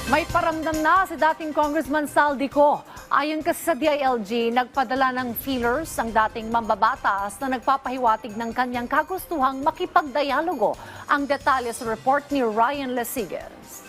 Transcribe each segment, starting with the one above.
May paramdam na si dating Congressman Saldico. Ayon kasi sa DILG, nagpadala ng feelers ang dating mambabatas na nagpapahiwatig ng kanyang kagustuhang makipagdialogo. Ang detalye sa report ni Ryan Lesigues.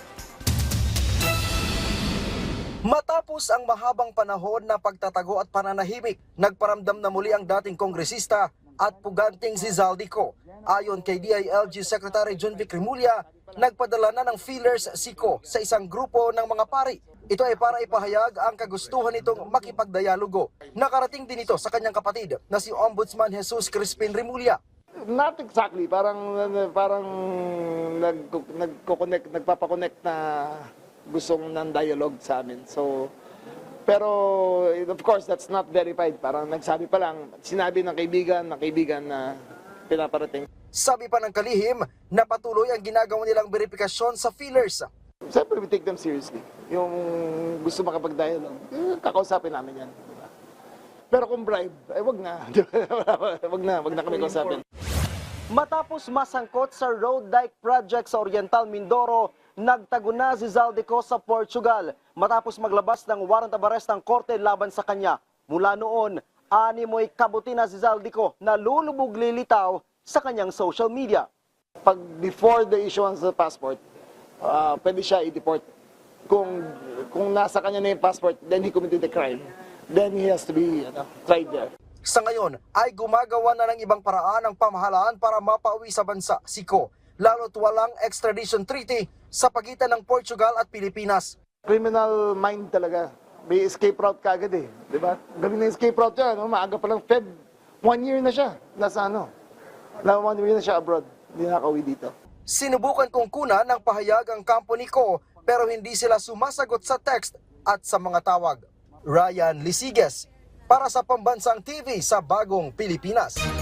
Matapos ang mahabang panahon na pagtatago at pananahimik, nagparamdam na muli ang dating kongresista at puganting si Saldico. Ayon kay DILG Secretary John Vic Remulla, nagpadala na ng feelers si Ko sa isang grupo ng mga pari. Ito ay para ipahayag ang kagustuhan nitong makipagdialogo. Nakarating din ito sa kanyang kapatid na si Ombudsman Jesus Crispin Remulla. Not exactly, parang nagpapakonect na gustong ng dialogue sa amin. So, pero of course that's not verified. Parang nagsabi pa lang, sinabi ng kaibigan na pinaparating. Sabi pa ng kalihim na patuloy ang ginagawa nilang verifikasyon sa feelers. Siyempre, we take them seriously. Yung gusto makapag-dialogue, kakausapin namin yan. Pero kung bribe, wag na. wag na kami kausapin. Matapos masangkot sa road dike project sa Oriental Mindoro, nagtago na si Saldico sa Portugal matapos maglabas ng warrant of arrest ng korte laban sa kanya. Mula noon, animoy kabuti na si Saldico na lulubog lilitaw sa kanyang social media. Pag before the issuance of the passport, pwede siya i-deport. Kung nasa kanya na yung passport, then he committed the crime, then he has to be tried there. Sa ngayon ay gumagawa na ng ibang paraan ang pamahalaan para mapauwi sa bansa si Ko, lalo't walang extradition treaty sa pagitan ng Portugal at Pilipinas. Criminal mind talaga. May escape route kagad eh. Diba? Galing na escape route yan. Maaga pa lang Feb. 1 year na siya. Nasa 1 year na siya abroad. Hindi nakauwi dito. Sinubukan kong kunan ng pahayag ang kampo ni Ko pero hindi sila sumasagot sa text at sa mga tawag. Ryan Lesigues para sa Pambansang TV sa Bagong Pilipinas.